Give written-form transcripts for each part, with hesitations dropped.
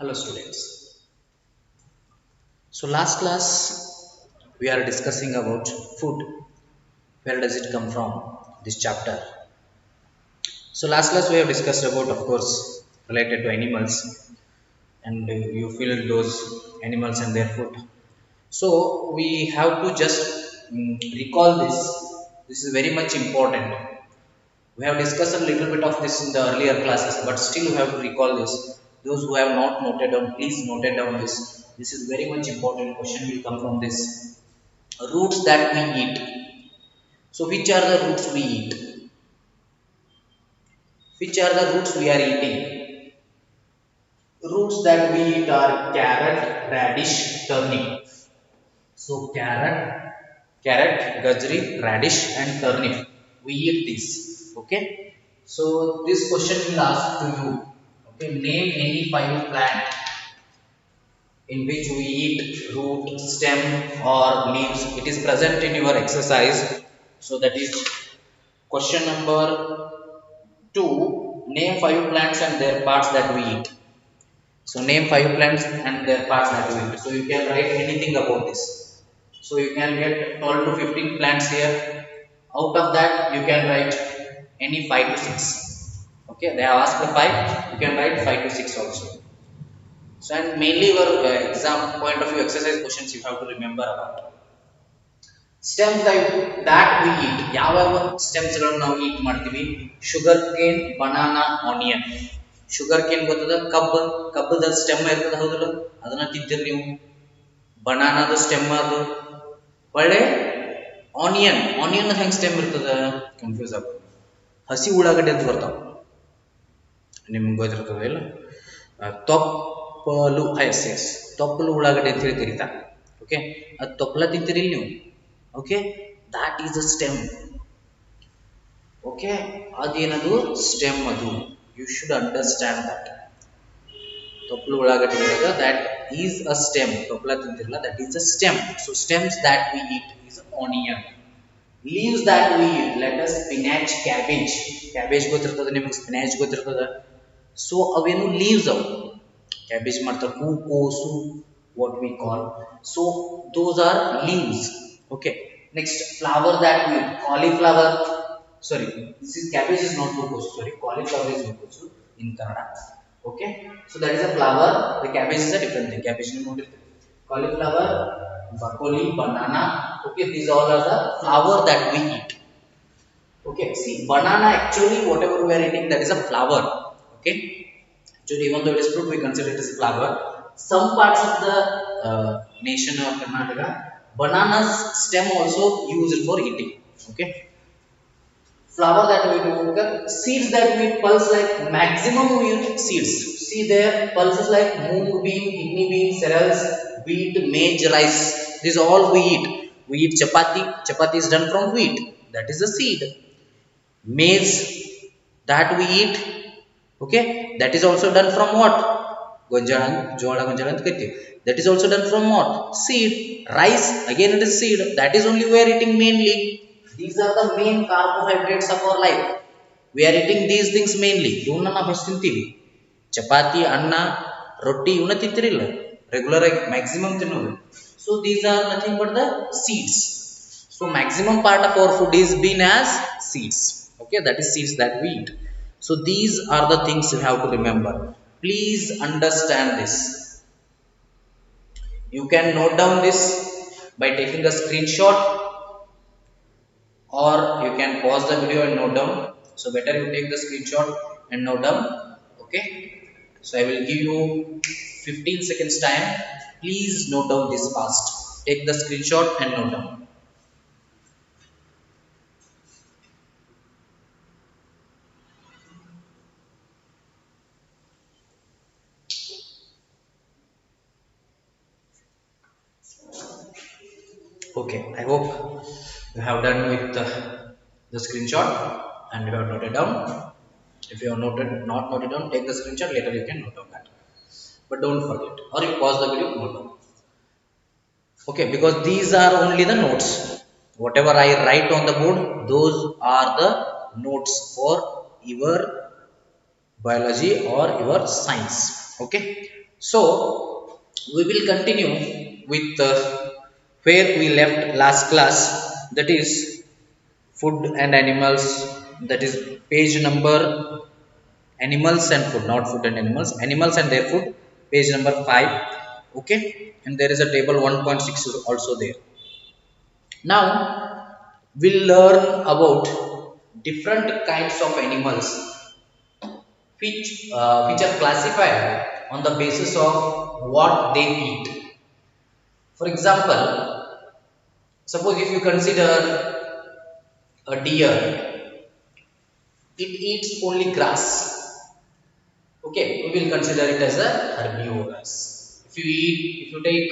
Hello students. So last class we are discussing about food. Where does it come from? This chapter. So last class we have discussed about, of course, related to animals, and you feel those animals and their food. So we have to just recall this. This is very much important. We have discussed a little bit of this in the earlier classes, but still we have to recall this. Those who have not noted down, please note it down this. This is very much important. Question will come from this. Roots that we eat. So which are the roots we eat? Which are the roots we are eating? Roots that we eat are carrot, radish, turnip. So carrot, gajri, radish and turnip. We eat this. Okay. So this question will ask to you. Okay. Name any five plant in which we eat root, stem or leaves. It is present in your exercise. So that is question number 2. Name five plants and their parts that we eat. So name five plants and their parts that we eat. So you can write anything about this. So you can get 12 to 15 plants here. Out of that you can write any 5 to 6. Okay, they have asked the 5. You can write 5 to 6 also. So and mainly your exam point of view exercise questions you have to remember about. Stems that we eat. ಯಾವ stems ಗಳನ್ನು ನಾವು eat ಮಾಡ್ತೀವಿ? Sugar cane, banana, onion. Sugar cane ಗೊತ್ತದ ಕಬ್ಬದ stem ಇರ್ತದ ಹೌದಲ್ಲ ಅದನ್ನ ತಿಂತೀರಿ ನೀವು. ಬನಾನಾದ stem ಅದು ಒಳ್ಳೆ ಆನಿಯನ್ ಹೆಂಗ್ ಸ್ಟೆಮ್ ಇರ್ತದ ಕನ್ಫ್ಯೂಸ್ ಆಗ್ತದೆ. ಹಸಿ ಉಳ್ಳಾಗಡ್ಡಿ ಅಂತ ಬರ್ತಾವ ನಿಮ್ಗೆ ಗೊತ್ತಿರ್ತದ ಇಲ್ಲ ತೊಪ್ಪಲು ಎಸ್ ತೊಪ್ಪಲು ಉಳ್ಳಾಗಡ್ಡಿ ಅಂತ ಹೇಳಿ ಕರೀತಾರೆ. ಓಕೆ ಅದು ತೊಪ್ಪಲ ತಿಂತೀರಿ ನೀವು. Okay, that is a stem. Okay, adenadu stem adu. You should understand that. Topplu ulagadi that is a stem. Toppla tintirilla that is a stem. So stems that we eat is onion. Leaves that we eat, let us spinach, cabbage. Cabbage gothirtada nimage spinach gothirtada. So avenu leaves avu. Cabbage marta hookosu what we call. So those are leaves. Okay, next flower that we eat, cauliflower. Sorry, this is cabbage is not hookosu. Sorry, cauliflower is hookosu in Kannada. Okay, so that is a flower. The cabbage is a different thing. Cabbage is not different. Cauliflower, broccoli, banana. Okay, these all are the flower that we eat. Okay, see, banana actually whatever we are eating that is a flower. Okay, actually even though it is fruit we consider it as a flower. Some parts of the nation of Karnataka, bananas stem also used for eating. Okay, flower that we do, seeds that we pulse like maximum we eat seeds. See there pulses like moong bean, kidney bean, cereals, wheat, maize, rice. These all we eat. We eat chapati. Chapati is done from wheat. That is a seed. Maize that we eat. Okay, that is also done from what? Gonjala, jola gonjala anta karteve. That is also done from what? Seed. Rice again it is seed. That is only we are eating mainly. These are the main carbohydrates of our life. We are eating these things mainly. ಇವನ್ನ ನಾವು ಎಷ್ಟು ತಿಂತೀವಿ? ಚಪಾತಿ, ಅನ್ನ, ರೊಟ್ಟಿ ಇವನ್ನ ತಿಂತಿರಿಲ್ಲ regular ಆಗಿ maximum ತಿನ್ನೋದು. So these are nothing but the seeds. So maximum part of our food is been as seeds. Okay, that is seeds that we eat. So these are the things you have to remember. Please understand this. You can note down this by taking a screenshot or you can pause the video and note down. So better you take the screenshot and note down. Okay, so I will give you 15 seconds time. Please note down this fast. Take the screenshot and note down. Okay, I hope you have done with the screenshot and you have noted down. If you have not noted down, take the screenshot. Later you can note down that, but don't forget, or you pause the video, note down. Okay, because these are only the notes. Whatever I write on the board, those are the notes for your biology or your science. Okay, So we will continue with where we left last class, that is food and animals, that is page number animals and food, not food and animals, animals and their food, page number 5. Okay, and there is a table 1.6 is also there. Now we'll learn about different kinds of animals which are classified on the basis of what they eat. For example, suppose if you consider a deer, it eats only grass. Okay, we will consider it as a herbivorous. If you take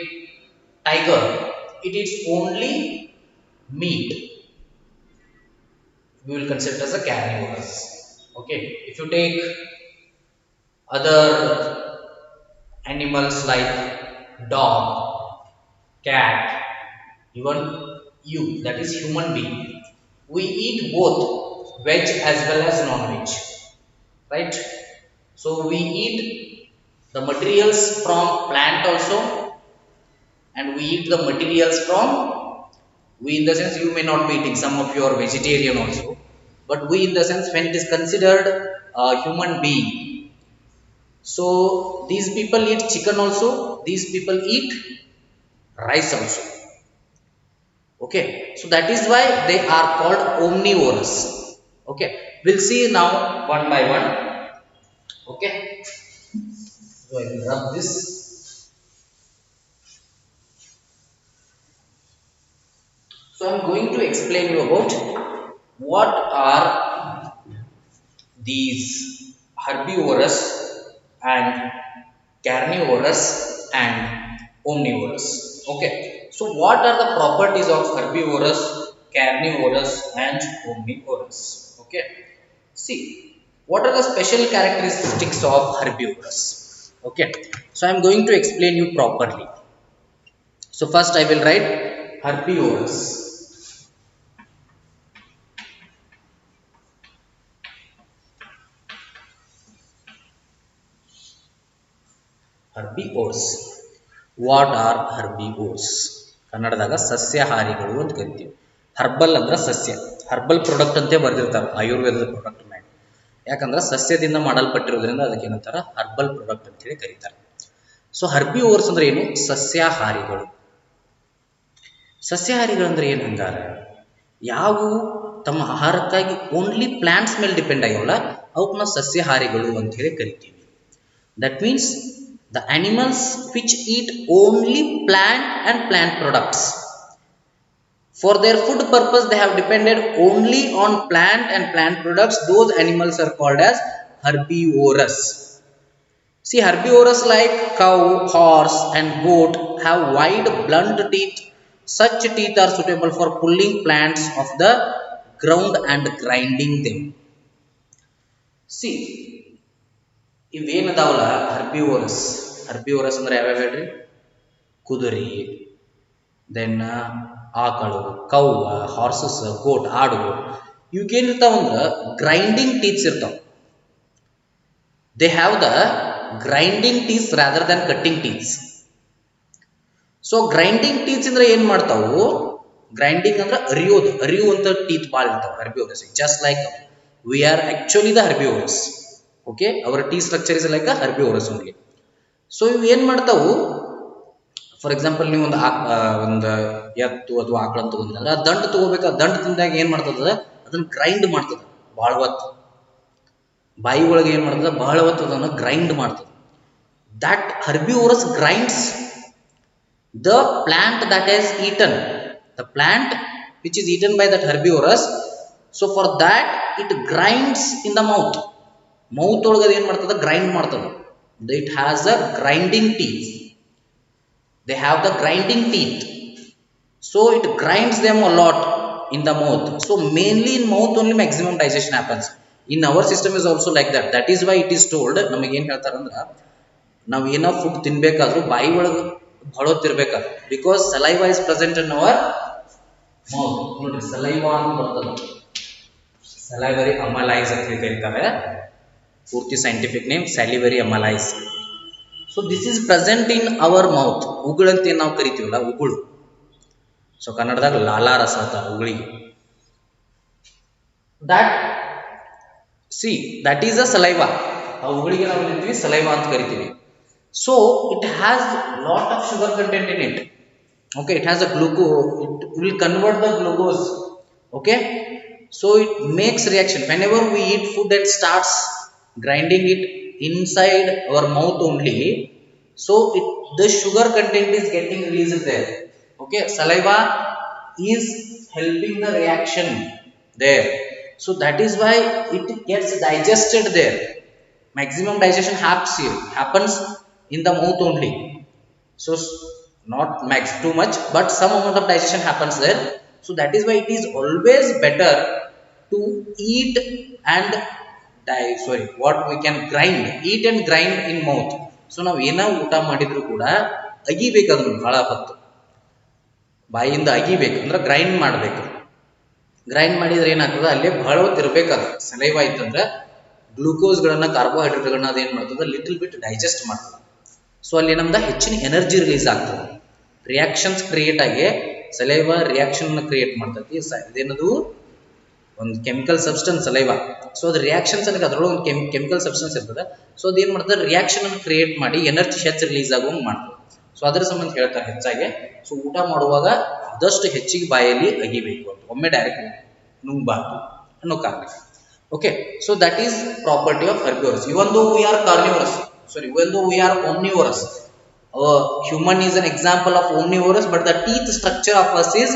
tiger, it eats only meat. We will consider it as a carnivorous. Okay, if you take other animals like dog, cat, even you, that is human being, we eat both veg as well as non-veg, right? So we eat the materials from plant also, and we eat the materials from, we in the sense you may not be eating, some of you are vegetarian also, but we in the sense when it is considered a human being, so these people eat chicken also, these people eat rice also. Okay, so that is why they are called omnivorous. Okay, we'll see now one by one. Okay, so I will rub this. So I'm going to explain you about what are these herbivorous and carnivorous and omnivorous. Okay, so what are the properties of herbivorous, carnivorous and omnivorous? Okay, see, what are the special characteristics of herbivorous? Okay, so I am going to explain you properly. So first I will write herbivorous. Herbivores. What are herbivores? ಕನ್ನಡದಾಗ ಸಸ್ಯಾಹಾರಿಗಳು ಅಂತ ಕರಿತೀವಿ. Herbal ಅಂದ್ರೆ ಸಸ್ಯ, herbal product ಅಂತ ಬರೆದಿರ್ತಾರೆ ಆಯುರ್ವೇದದ product ಮೇಲೆ. ಯಾಕಂದ್ರೆ ಸಸ್ಯದಿಂದ ಮಾಡಲ್ಪಟ್ಟಿರೋದ್ರಿಂದ ಅದಕ್ಕೆ ಏನಂತಾರೆ ಹರ್ಬಲ್ ಪ್ರಾಡಕ್ಟ್ ಅಂತ ಹೇಳಿ ಕರೀತಾರೆ. ಸೊ ಹರ್ಬಿವೋರ್ಸ್ ಅಂದ್ರೆ ಏನು? ಸಸ್ಯಾಹಾರಿಗಳು. ಸಸ್ಯಾಹಾರಿಗಳು ಅಂದ್ರೆ ಏನು ಹಂಗಾರೆ? ಯಾವುವು ತಮ್ಮ ಆಹಾರಕ್ಕಾಗಿ ಓನ್ಲಿ ಪ್ಲಾಂಟ್ಸ್ ಮೇಲೆ ಡಿಪೆಂಡ್ ಆಗ್ಯಾವಲ್ಲ ಅವಕ್ಕೆ ನಾವು ಸಸ್ಯಾಹಾರಿಗಳು ಅಂತ ಹೇಳಿ ಕರಿತೀವಿ. That means the animals which eat only plant and plant products. For their food purpose they have depended only on plant and plant products. Those animals are called as herbivorous. See, herbivorous like cow, horse and goat have wide blunt teeth. Such teeth are suitable for pulling plants off the ground and grinding them. See, ಇವೇನದಾವಲ್ಲ herbivorous, herbivorous ಅಂದ್ರೆ ಯಾವ್ಯಾವ ಹೇಳ್ರಿ? ಕುದುರೆ, then ಆಕಳು, cow, horses, ಗೋಟ್, ಆಡುಗಳು. ಇವಕ್ಕೇನಿರ್ತಾವಂದ್ರೆ grinding teeths ಇರ್ತಾವ. They have the grinding teeths rather than cutting teeths. So grinding teeths ಅಂದ್ರೆ ಏನ್ ಮಾಡ್ತಾವು? ಗ್ರೈಂಡಿಂಗ್ ಅಂದ್ರೆ ಅರಿಯುವಂತ ಟೀತ್ ಭಾಳ ಇರ್ತಾವ ಹರ್ಬಿವೋರಸ್. Just like we are actually the ಹರ್ಬಿವೋರಸ್. Okay, our teeth structure is like a herbivorous only. So ಇವು ಏನು ಮಾಡ್ತಾವು? ಫಾರ್ ಎಕ್ಸಾಂಪಲ್ ನೀವು ಒಂದು ಎತ್ತು ಅಥವಾ ಆಕಳ ಅಂತ ತಗೊಂಡ್ರೆ ಆ ದಂಟ ತಗೋಬೇಕು. ಆ ದಂಟ ತಿಂದಾಗ ಏನು ಮಾಡ್ತದ? ಅದನ್ನ ಗ್ರೈಂಡ್ ಮಾಡ್ತದ ಭಾಳ ಹೊತ್ತು. ಬಾಯಿ ಒಳಗೆ ಏನು ಮಾಡ್ತದ? ಭಾಳ ಹೊತ್ತು ಅದನ್ನು ಗ್ರೈಂಡ್ ಮಾಡ್ತದ. That herbivorous grinds the plant that is eaten, the plant which is eaten by that herbivorous. So for that it grinds in the mouth. Mouth ಒಳಗದ ಏನು ಮಾಡ್ತದ? ಗ್ರೈಂಡ್ ಮಾಡ್ತದ. It has a grinding teeth. They have the grinding teeth. So it grinds them a lot in the mouth. So mainly in mouth only maximum digestion happens. In our system is also like that. That is why it is told, ನಮಗೆ ಏನು ಹೇಳ್ತಾರಂದ್ರೆ ನಾವು ಏನೋ food ತಿನ್ಬೇಕಾದ್ರೂ ಬಾಯಿ ಒಳಗೆ ಹೊಳೋತಿರ್ಬೇಕಾದ್ರೆ, because saliva is present in our mouth. ನೋಡ್ರಿ, ಸಲೈವಾ ಅಂತ ಬರ್ತದೆ, salivary amylase ಅಂತ ಕರೀತಾರೆ. ಪೂರ್ತಿ scientific name salivary amylase. So this is present in our mouth. ಉಗುಳಂತ ಏನು ನಾವು ಕರಿತೀವಲ್ಲ, ಉಗುಳು. ಸೊ ಕನ್ನಡದಾಗ ಲಾಲಾರಸ ಅಂತಾರ ಉಗುಳಿಗೆ. That see that is a saliva. ಆ ಉಗುಳಿಗೆ ನಾವು ಕರಿತೀವಿ ಸಲೈವಾ ಅಂತ ಕರಿತೀವಿ. So it has lot of sugar content in it. Okay, it has a glucose, it will convert the glucose. Okay, so it makes reaction whenever we eat food and starts grinding it inside our mouth only. So the sugar content is getting released there. Okay, saliva is helping the reaction there. So that is why it gets digested there. Maximum digestion happens in the mouth only. So not max too much, but some amount of digestion happens there. So that is why it is always better to eat and what we can eat and grind in mouth. So ನಾವು ಏನ ಊಟ ಮಾಡಿದ್ರು ಕೂಡ ಅಗಿಬೇಕು, ಅದನ್ನು ಬಹಳ ಹೊತ್ತು ಬಾಯಿಯಿಂದ ಅಗಿಬೇಕು, ಅಂದ್ರೆ ಗ್ರೈಂಡ್ ಮಾಡಬೇಕು. ಗ್ರೈಂಡ್ ಮಾಡಿದ್ರೆ ಏನಾಗ್ತದೆ, ಅಲ್ಲೇ ಬಹಳ ಹೊತ್ತು ಇರಬೇಕು. ಅದು ಸಲೈವಾ ಇತ್ತಂದ್ರೆ ಗ್ಲೂಕೋಸ್ಗಳನ್ನ, ಕಾರ್ಬೋಹೈಡ್ರೇಟ್ಗಳನ್ನ ಅದೇನು ಮಾಡ್ತದೆ, ಲಿಟಲ್ ಬಿಟ್ ಡೈಜೆಸ್ಟ್ ಮಾಡ್ತದೆ. ಸೊ ಅಲ್ಲಿ ನಮ್ದು ಹೆಚ್ಚಿನ ಎನರ್ಜಿ ರಿಲೀಸ್ ಆಗ್ತದೆ. ರಿಯಾಕ್ಷನ್ಸ್ ಕ್ರಿಯೇಟ್ ಆಗಿ ಸಲೈವಾ ರಿಯಾಕ್ಷನ್ ಕ್ರಿಯೇಟ್ ಮಾಡ್ತೈತಿ. ಇದೇನದು ಒಂದು ಕೆಮಿಕಲ್ ಸಬ್ಸ್ಟೆನ್ಸ್ ಸಲೈವಾ. ಸೊ ಅದು ರಿಯಾಕ್ಷನ್ಸ್ ಅನ್ನಕ್ಕೆ ಅದರೊಳಗೆ ಒಂದು ಕೆಮಿಕಲ್ ಸಬ್ಸ್ಟೆನ್ಸ್ ಇರ್ತದೆ. ಸೊ ಅದೇನು ಮಾಡ್ತದೆ, ರಿಯಾಕ್ಷನ್ ಅನ್ನು ಕ್ರಿಯೇಟ್ ಮಾಡಿ ಎನರ್ಜಿ ಹೆಚ್ಚು ರಿಲೀಸ್ ಆಗುವಂಗೆ ಮಾಡ್ತದೆ. ಸೊ ಅದರ ಸಂಬಂಧ ಹೇಳ್ತಾರೆ ಹೆಚ್ಚಾಗಿ. ಸೊ ಊಟ ಮಾಡುವಾಗ ಆದಷ್ಟು ಹೆಚ್ಚಿಗೆ ಬಾಯಲ್ಲಿ ಅಗಿಬೇಕು ಅಂತ, ಒಮ್ಮೆ ಡೈರೆಕ್ಟ್ ನುಂಗಬಾರ್ದು ಅನ್ನೋ ಕಾರಣ. Okay, so that is property of herbivorous. Even though we are carnivorous, even though we are omnivorous, human is an example of omnivorous, but the teeth structure of us is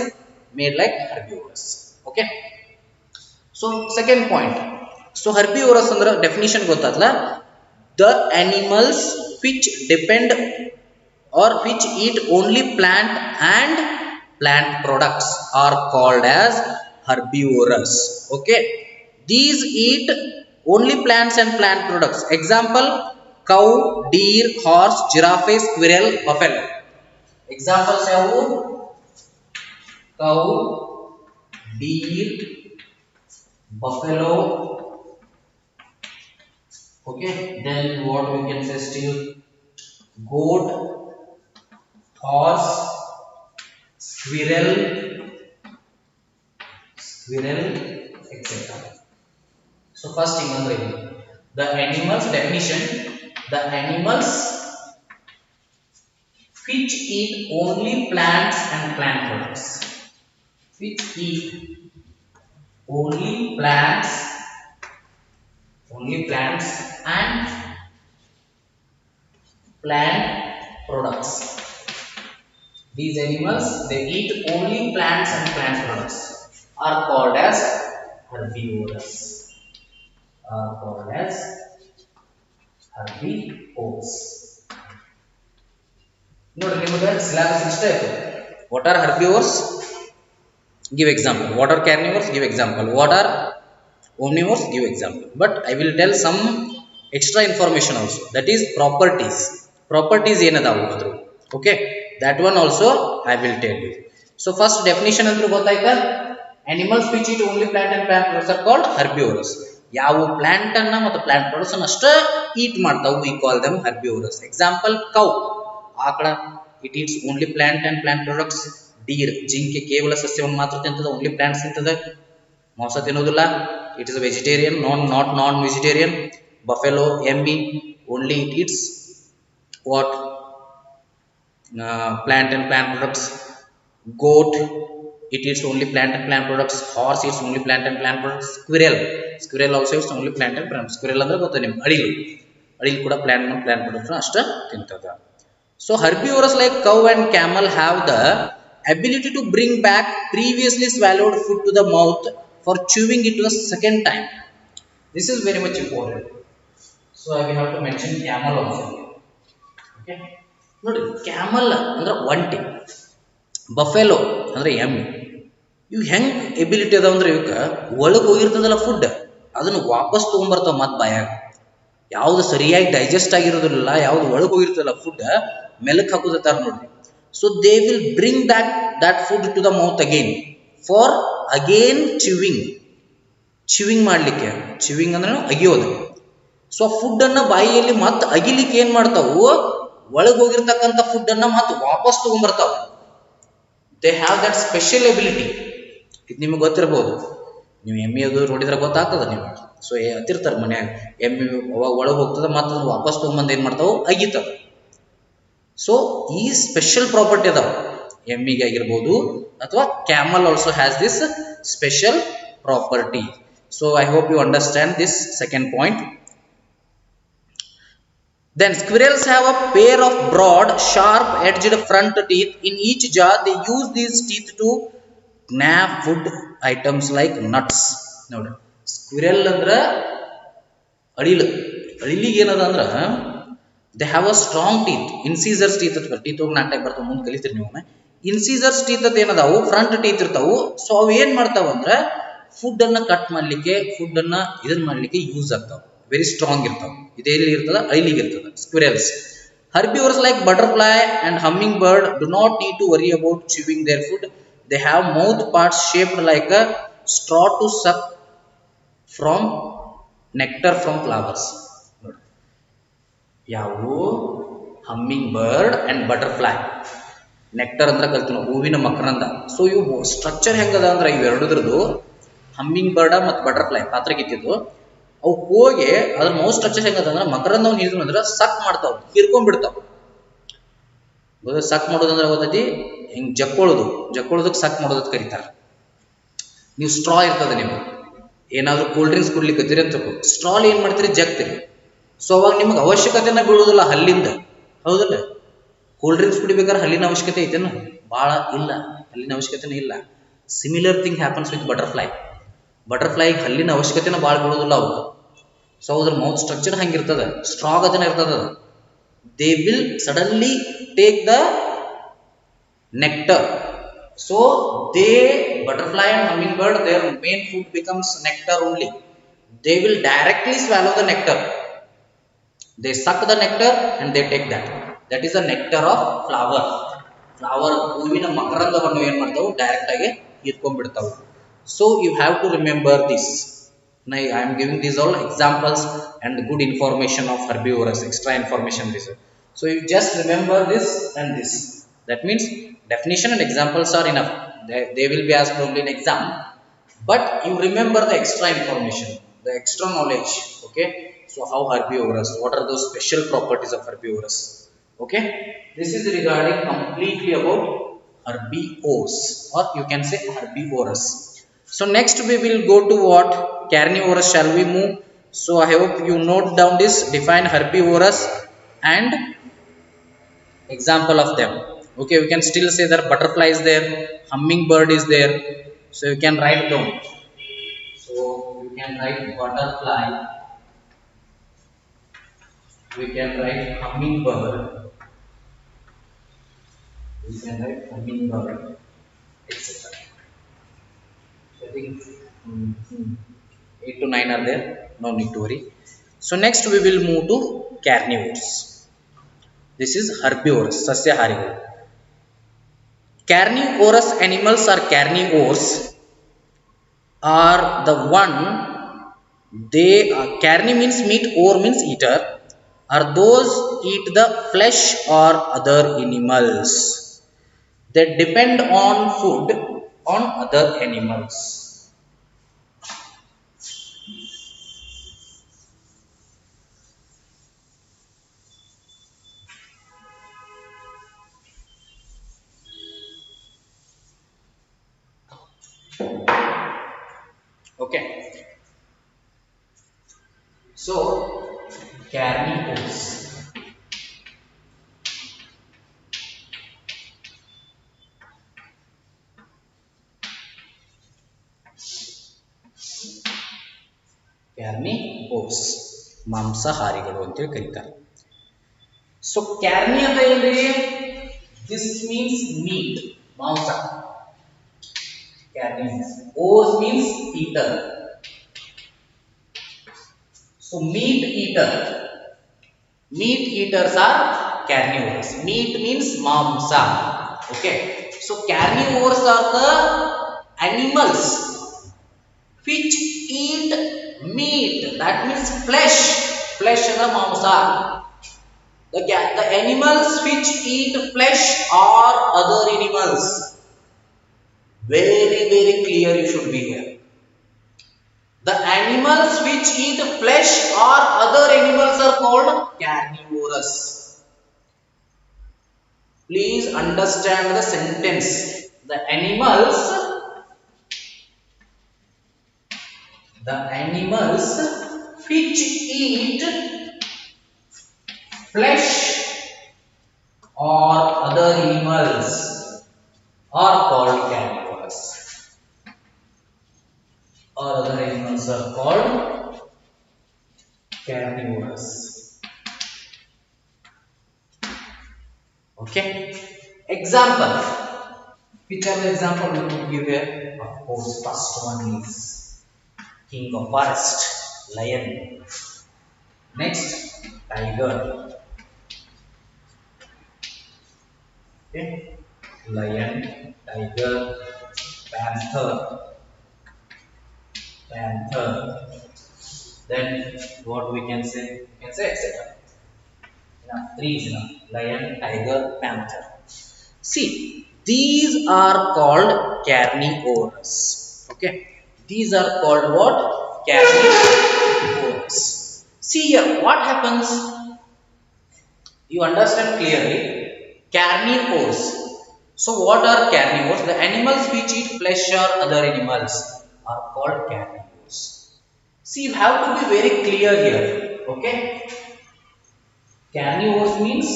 made like herbivorous. Okay, so second point. So herbivorous ಅಂದ್ರೆ definition ಗೊತ್ತಾದ್ಲ, the animals which depend or which eat only plant and plant products are called as herbivorous. Okay, these eat only plants and plant products. Example: cow, deer, horse, giraffe, squirrel, buffalo. Examples yavu: cow, deer, buffalo. Okay, then what we can say still: goat, horse, squirrel, etc. So first thing andre the animals definition: the animals which eat only plants and plant products. Which eat only plants and plant products. These animals, they eat only plants and plant products, are called as herbivorous. ನೋಡ್ರಿ, ನಿಮಗೆ syllabus ಇಷ್ಟ ಆಯ್ತು. What are herbivores? Give example. What are carnivores? Give example. What are omnivores? Give example. But I will tell some extra information also, that is properties ಏನದಾವು ಅದ್ರ. Okay, that one also I will tell you. So first definition ಅಂದ್ರೆ ಗೊತ್ತಾಯ್ತಾ? animals which eat only plant and plant products are called herbivorous. ಯಾವ plant ಅನ್ನ ಮತ್ತು plant products ಅನ್ನ ಅಷ್ಟೇ ಈಟ್ ಮಾಡ್ತಾವು, we call them herbivorous. Example: cow, ಆಕಳ, it eats only plant and plant products. deer, ಜಿಂಕೆ ಕೇವಲ ಸಸ್ಯವನ್ನು ಮಾತ್ರ ತಿಂತದ, only plants ತಿಂತದ, ಮಾಂಸ ತಿನ್ನೋದಿಲ್ಲ, it is a vegetarian, not non-vegetarian. Buffalo, emmy, only it eats what? Plant and plant products. Goat, it eats only plant and plant products. Horse eats only plant and plant products. Squirrel also eats only plant and plant. Squirrel ಅಂದ್ರೆ ಗೊತ್ತಾ ನಿಮ್ಗೆ? ಅಡಿಲು ಕೂಡ plant and plant products ಅಷ್ಟೇ ತಿಂತದ. So herbivores like cow and camel have the ability to bring back previously swallowed food to the mouth for chewing it to the second time. This is very much important. So I will have to mention camel also. Okay, ನೋಡಿ, camel ಅಂದ್ರೆ ಒಂಟಿ, buffalo ಅಂದ್ರೆ ಎಮ್ಮೆ. ಇವು ಹೆಂಗ್ ability ಅದಾವ ಅಂದ್ರೆ, ಇವಕ್ಕೆ ಒಳಗೆ ಹೋಗಿರ್ತದಲ್ಲ ಫುಡ್, ಅದನ್ನು ವಾಪಸ್ ತೊಗೊಂಬರ್ತಾವ ಮತ್ತೆ ಬಾಯಾಗ. ಯಾವುದು ಸರಿಯಾಗಿ ಡೈಜೆಸ್ಟ್ ಆಗಿರೋದಿಲ್ಲ, ಯಾವ್ದು ಒಳಗೆ ಹೋಗಿರ್ತದಲ್ಲ ಫುಡ್, ಮೆಲಕ್ ಹಾಕೋದಾರ ನೋಡ್ರಿ. So they will bring back that food to the mouth again for again chewing ಮಾಡಲಿಕ್ಕೆ. ಚಿವಿಂಗ್ ಅಂದ್ರೆ ಅಗಿಯೋದು. ಸೊ ಫುಡ್ ಅನ್ನ ಬಾಯಿಯಲ್ಲಿ ಮತ್ತೆ ಅಗಿಲಿಕ್ಕೆ ಏನ್ ಮಾಡ್ತಾವು, ಒಳಗೆ ಹೋಗಿರ್ತಕ್ಕಂಥ ಫುಡ್ ಅನ್ನ ಮತ್ತೆ ವಾಪಸ್ ತಗೊಂಡ್ಬರ್ತಾವ. They have that special ability. ಇದು ನಿಮ್ಗೆ ಗೊತ್ತಿರ್ಬೋದು, ನೀವು ಎಮ್ಮೆ ಅದು ನೋಡಿದ್ರೆ ಗೊತ್ತಾಗ್ತದ ನಿಮ್ಗೆ. ಸೊ ಹತ್ತಿರ್ತಾರೆ ಮನ್ಯಾಗ ಎಮ್ಮೆ ಅವಾಗ ಒಳಗೆ ಹೋಗ್ತದೆ, ಮತ್ತೆ ವಾಪಸ್ ತಗೊಂಬಂದು ಏನು ಮಾಡ್ತಾವೆ, ಅಗಿತಾವ. ಸೊ ಈ ಸ್ಪೆಷಲ್ ಪ್ರಾಪರ್ಟಿ ಅದಾವ ಎಮ್ಮಿಗೆ ಆಗಿರ್ಬೋದು, ಅಥವಾ camel also has this special property. So I hope you understand this second point. Then squirrels have a pair of broad, sharp-edged front teeth in each jaw. They use these teeth to gnab food items like nuts. ನೋಡಿ, squirrel ಅಂದ್ರೆ ಅಳಿಲಿಗೆ ಏನದ ಅಂದ್ರೆ they have a strong teeth. Incisors teeth ಅಂತ teeth ಹೋಗಿ ನಾಟಕ ಬರ್ತಾವ, ಮುಂದೆ ಕಲಿತೀರಿ ನೀವು. ಇನ್ಸೀಸರ್ಸ್ ಟೀತ್ ಅಂತ ಏನದಾವು, ಫ್ರಂಟ್ ಟೀತ್ ಇರ್ತಾವು. ಸೊ ಅವು ಏನ್ ಮಾಡ್ತಾವ ಅಂದ್ರೆ ಫುಡ್ ಅನ್ನ ಕಟ್ ಮಾಡ್ಲಿಕ್ಕೆ, ಫುಡ್ ಅನ್ನ ಇದನ್ನ ಮಾಡ್ಲಿಕ್ಕೆ ಯೂಸ್ ಆಗ್ತಾವ. ವೆರಿ ಸ್ಟ್ರಾಂಗ್ ಇರ್ತಾವ. ಇದೇಲಿ ಇರ್ತದ, ಐಲಿಗೆ ಇರ್ತದ ಸ್ಕ್ವಿರಲ್ಸ್. Herbivores like butterfly and hummingbird do not need to worry about chewing their food. They have mouth parts shaped like a straw to suck from nectar from flowers. ಯಾವು humming bird and butterfly. Nectar ಅಂದ್ರೆ ಕಲ್ತೀವಿ ನಾವು, ಹೂವಿನ ಮಕರಂದ. So ಇವು structure ಹೆಂಗದ ಅಂದ್ರೆ ಇವೆರಡರದು, humming ಬರ್ಡ ಮತ್ತು butterfly ಪಾತ್ರಕ್ಕಿತ್ತಿದ್ದು, ಅವು ಹೋಗಿ ಅದ್ರ ಮೌತ್ ಸ್ಟ್ರಕ್ಚರ್ ಹೆಂಗದ ಅಂದ್ರೆ ಮಕರಂದವ್ ಹಿಡಿದು ಅಂದ್ರೆ ಸಕ್ ಮಾಡ್ತಾವ, ಹೀರ್ಕೊಂಡ್ಬಿಡ್ತಾವ. ಸಕ್ ಮಾಡೋದಂದ್ರೆ ಗೊತ್ತೈತಿ, ಹಿಂಗ್ ಜಕ್ಕೊಳ್ಳೋದಕ್ಕೆ ಸಕ್ ಮಾಡೋದಕ್ಕೆ ಕರೀತಾರೆ. ನೀವು ಸ್ಟ್ರಾ ಇರ್ತದೆ, ನೀವು ಏನಾದ್ರು ಕೂಲ್ ಡ್ರಿಂಕ್ಸ್ ಕುಡ್ಲಿಕ್ಕೆ ಅಂತ ಸ್ಟ್ರಾಲ್ ಏನ್ ಮಾಡ್ತೀರಿ, ಜಗ್ತೀರಿ. ಸೊ ಅವಾಗ ನಿಮ್ಗೆ ಅವಶ್ಯಕತೆನ ಬೀಳುವುದಿಲ್ಲ ಹಲ್ಲಿಂದ, ಹೌದಲ್ಲ? ಕೂಲ್ ಡ್ರಿಂಕ್ಸ್ ಕುಡಿಬೇಕಾದ್ರೆ ಹಲ್ಲಿನ ಅವಶ್ಯಕತೆ ಐತೇನ? ಭಾಳ ಇಲ್ಲ, ಹಲ್ಲಿನ ಅವಶ್ಯಕತೆನೇ ಇಲ್ಲ. Similar thing happens with butterfly. ಬಟರ್ಫ್ಲೈಗೆ ಹಲ್ಲಿನ ಅವಶ್ಯಕತೆನ ಭಾಳ ಬೀಳುವುದಿಲ್ಲ ಅವು. ಸೊ ಅದ್ರ ಮೌತ್ ಸ್ಟ್ರಕ್ಚರ್ ಹಂಗಿರ್ತದೆ, ಸ್ಟ್ರಾಂಗ್ ಅದನ್ನ ಇರ್ತದ. They will suddenly take the nectar. So butterfly and hummingbird, their main food becomes nectar only. They will directly swallow the nectar. They suck the nectar and they take that. That is the nectar of flower. ಹೂವಿನ ಮಕರಂದವನ್ನು ಏನು ಮಾಡ್ತಾವು, direct ಆಗಿ ಹೀರ್ಕೊಂಡ್ಬಿಡ್ತಾವು. So you have to remember this. I am giving these all examples and good information of herbivorous, extra information this. So you just remember this and this. That means definition and examples are enough. They will be asked only in exam, but you remember the extra information, the extra knowledge. Okay, so how herbivorous, what are those special properties of herbivorous? Okay, this is regarding completely about herbivores, or you can say herbivorous. So next we will go to what, carnivorous. Shall we move? So I hope you note down this, define herbivorous and example of them. Okay, we can still say that butterfly is there, hummingbird is there. So you can write down. So you can write butterfly, we can write hummingbird, we can write hummingbird, etc. So I think 8 to 9 are there, no need to worry. So next we will move to carnivores. This is herbivorous, sasyahariಗಳು. Carnivorous animals or carnivores are the one, they carni means meat, or means eater, are those eat the flesh or other animals. They depend on food on other animals. Okay, so carnivores. Carnivores, ಮಾಂಸಾಹಾರಿಗಳು ಅಂತ ಕರೀತಾರೆ. So ಕ್ಯಾರ್ನಿ ಅಂತ ಏನ್ರಿ, this means meet, ಮಾಂಸ. Carnivores. Ores means eater. So meat eater. Meat eaters are carnivores. Meat means mamsa. Okay. So carnivores are the animals which eat meat. That means flesh. Flesh is the mamsa. The animals which eat flesh or other animals. Very, very clear you should be here. The animals which eat flesh or other animals are called carnivorous. Please understand the sentence. The animals which eat flesh or other animals are called carnivorous. Or other animals are called carnivorous. Okay. Example. Which are the example we will give here? Of course, first one is king of forest, lion. Next, tiger. Okay. Lion, tiger, panther. Then what we can say? We can say etc. Enough. Three is enough. Lion, tiger, panther. See, these are called carnivorous. Okay. These are called what? Carnivorous. See here, what happens? You understand clearly. Carnivores. So what are carnivores? The animals which eat flesh or other animals are called carnivores. See, you have to be very clear here. Okay. Carnivores means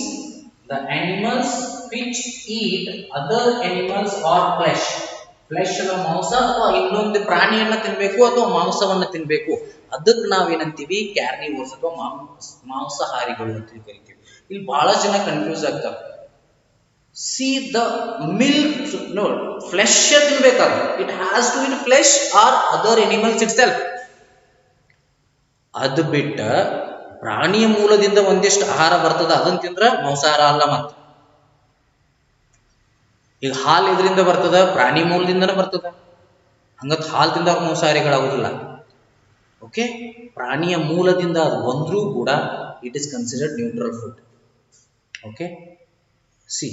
the animals which eat other animals or flesh. Flesh ಅಥವಾ ಮಾಂಸ ಅಥವಾ ಇನ್ನೊಂದು ಪ್ರಾಣಿಯನ್ನು ತಿನ್ನಬೇಕು ಅಥವಾ ಮಾಂಸವನ್ನು ತಿನ್ನಬೇಕು. ಅದಕ್ಕೆ ನಾವೇನಂತೀವಿ ಕ್ಯಾರ್ನಿವೋರ್ಸ್ ಅಥವಾ ಮಾಂಸಾಹಾರಿಗಳು ಅಂತ ಕರಿತೀವಿ. ಇಲ್ಲಿ ಬಹಳ ಜನ ಕನ್ಫ್ಯೂಸ್ ಆಗ್ತಾರೆ. See the milk, no, flesh ತಿನ್ನಬೇಕಾದ್ರೆ it has to eat flesh or other animals itself. ಅದು ಬಿಟ್ಟ ಪ್ರಾಣಿಯ ಮೂಲದಿಂದ ಒಂದಿಷ್ಟು ಆಹಾರ ಬರ್ತದ ಅದನ್ನ ತಿಂದ್ರೆ ಮಾಂಸಾಹಾರ ಅಲ್ಲ. ಮತ್ತ ಈಗ ಹಾಲು ಇದರಿಂದ ಬರ್ತದ, ಪ್ರಾಣಿ ಮೂಲದಿಂದನೇ ಬರ್ತದ, ಹಂಗತ್ ಹಾಲು ತಿಂದವ್ರ ಮಾಂಸಾಹಾರಿಗಳಾಗುದಿಲ್ಲ. ಓಕೆ, ಪ್ರಾಣಿಯ ಮೂಲದಿಂದ ಅದು ಬಂದ್ರೂ ಕೂಡ it is considered neutral food. Okay, C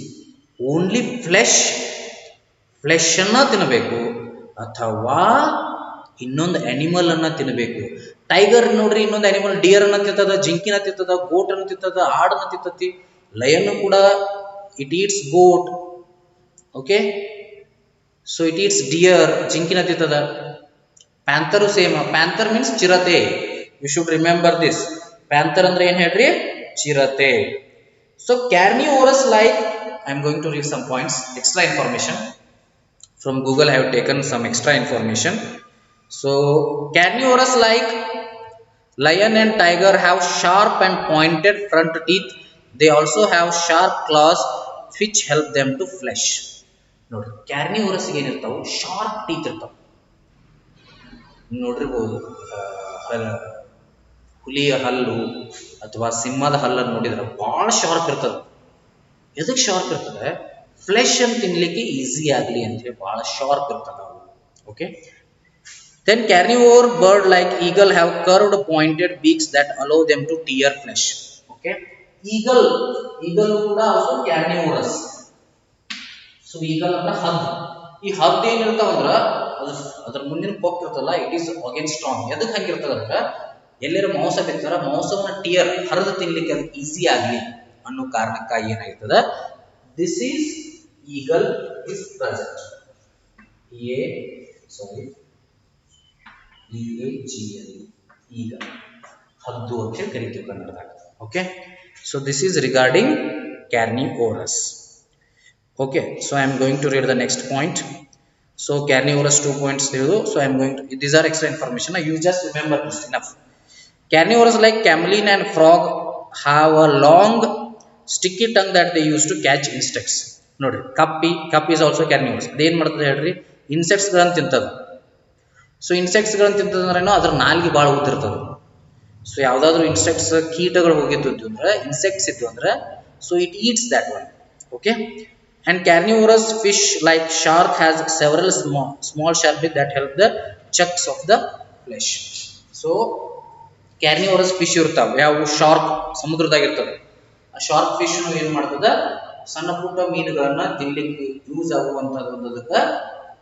only flesh ಅನ್ನ ತಿನ್ನಬೇಕು ಅಥವಾ ಇನ್ನೊಂದು ಅನಿಮಲ್ ಅನ್ನ ತಿನ್ನಬೇಕು. ಟೈಗರ್ ನೋಡ್ರಿ, ಇನ್ನೊಂದು ಅನಿಮಲ್ ಡಿಯರ್ ಅನ್ನ ತಿಂತದ, ಜಿಂಕಿನ ತಿಂತದ, ಗೋಟ್ ಅನ್ನ ತಿಂತದ, ಆಡನ್ನ ತಿಂತತಿ. ಲಯನ್ ಕೂಡ it eats goat. Okay, so it eats deer, ಜಿಂಕಿನ ತಿಂತದ. Panther same. ಪ್ಯಾಂಥರ್ ಮೀನ್ಸ್ ಚಿರತೆ. You should remember this. Panther ಅಂದ್ರೆ ಏನ್ ಹೇಳ್ರಿ? ಚಿರತೆ. So carnivorous like, I am going to read some points, extra information from Google. I have taken some extra information. So carnivorous like lion and tiger have sharp and pointed front teeth. They also have sharp claws which help them to flesh. ನೋಡ್ರಿ, ಕ್ಯಾರ್ನಿವೋರಸ್ ಏನಿರ್ತಾವ, sharp teeth ಇರ್ತಾವ. ನೋಡಿರ್ಬೋದು, ಹುಲಿಯ ಹಲ್ಲು ಅಥವಾ ಸಿಂಹದ ಹಲ್ಲನ್ನು ನೋಡಿದ್ರೆ ಬಹಳ sharp ಇರ್ತದೆ. ಎದಕ್ಕೆ ಶಾರ್ಪ್ ಇರ್ತದೆ? ಫ್ಲೆಶ್ ಅನ್ನು ತಿನ್ಲಿಕ್ಕೆ ಈಸಿ ಆಗಲಿ ಅಂತ ಹೇಳಿ ಬಹಳ ಶಾರ್ಪ್ ಇರ್ತದೆ ಅವು. Okay, then carnivore bird like eagle have curved pointed beaks that allow them to tear flesh. Okay, eagle ಕೂಡ also carnivorous. ಸೊ eagle ಅಂದ್ರೆ ಹದ್ದು. ಈ ಹದ್ದು ಏನಿರ್ತಾವಂದ್ರ ಅದ್ರ ಮುಂದಿನ ಪೊಕ್ ಇರ್ತಲ್ಲ, ಇಟ್ ಈಸ್ ಅಗೇನ್ ಸ್ಟ್ರಾಂಗ್. ಎದಕ್ಕೆ ಹಂಗಿರ್ತದಂದ್ರ ಎಲ್ಲರ ಮಾಂಸ ಬಿತ್ತಾರ, ಮಾಂಸವನ್ನ ಟಿಯರ್ ಹರಿದು ತಿನ್ಲಿಕ್ಕೆ ಅದು ಈಸಿ ಆಗಲಿ ಅನ್ನೋ ಕಾರಣಕ್ಕಾಗಿ ಏನಾಗಿರ್ತದ, this is eagle is present. EAGL, eagle, ಹದ್ದು ಅಂತ ಹೇಳಿ ಕರಿತೀವಿ ಕನ್ನಡದಾಗ. Okay, so this is regarding carnivorous. Okay, so I am going to read the next point. So carnivorous 2 points ತಿಳಿದು. So I am going to, these are extra information, you just remember this enough. Carnivorous like camelid and frog have a long sticky tongue that they use to catch insects. ನೋಡ್ರಿ, ಕಪ್ಪಿ is also carnivorous. ಅದೇನ್ ಮಾಡ್ತದೆ ಹೇಳ್ರಿ? Insects ಗಳನ್ನ ತಿಂತದ. So insects ಗಳನ್ನ ತಿಂತದಂದ್ರೇನು, ಅದ್ರ ನಾಲ್ಗೆ ಭಾಳ ಉದ್ದಿರ್ತದ. So ಯಾವ್ದಾದ್ರು ಇನ್ಸೆಕ್ಟ್ಸ್, ಕೀಟಗಳು ಹೋಗಿದ್ದು ಅಂದ್ರೆ, ಇನ್ಸೆಕ್ಟ್ಸ್ ಇತ್ತು ಅಂದ್ರೆ, so it eats that one. Okay, and carnivorous fish like shark has several small sharp teeth that help the chunks of the flesh. So carnivorous fish ಇರ್ತಾವ. ಯಾವ? ಶಾರ್ಕ್, ಸಮುದ್ರದಾಗ ಇರ್ತವೆ. ಆ ಶಾರ್ಕ್ ಫಿಶ್ ಏನು ಮಾಡ್ತದ ಸಣ್ಣ ಪುಟ್ಟ ಮೀನುಗಳನ್ನ ತಿನ್ಲಿಕ್ಕೆ ಯೂಸ್ ಆಗುವಂತದಕ್ಕೆ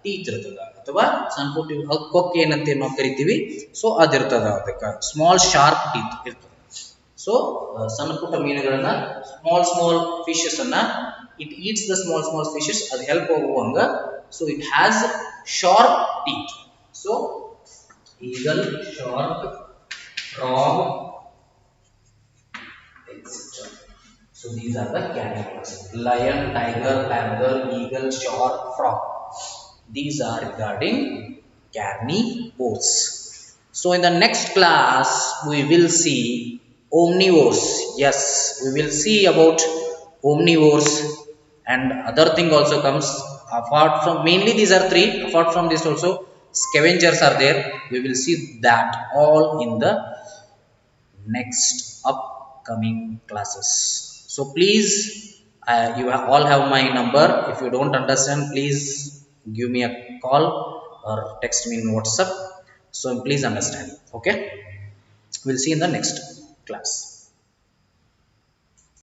ಟೀತ್ ಇರ್ತದ ಅಥವಾ ಸಣ್ಣ ಪುಟ್ಟ ಕೊಕ್ಕೆ ಏನಂತ ನಾವು ಕರಿತೀವಿ. ಸೊ ಅದಿರ್ತದ, ಅದಕ್ಕೆ ಸ್ಮಾಲ್ ಶಾರ್ಪ್ ಟೀತ್ ಇರ್ತದೆ. ಸೊ ಸಣ್ಣ ಪುಟ್ಟ ಮೀನುಗಳನ್ನ ಸ್ಮಾಲ್ ಫಿಶಸ್ ಅನ್ನ it eats the small fishes, ಅದು ಹೆಲ್ಪ್ ಆಗುವಂಗ. So it has sharp teeth. So eagle, shark, frog, etc. So these are the carnivores: lion, tiger, panther, eagle, shark, frog. These are regarding carnivores. So in the next class we will see omnivores. Yes, we will see about omnivores, and other thing also comes apart from, mainly these are three. Apart from this also scavengers are there. We will see that all in the next upcoming classes. So please, you all have my number. If you don't understand, please give me a call or text me in WhatsApp. So please understand. Okay, we'll see in the next class.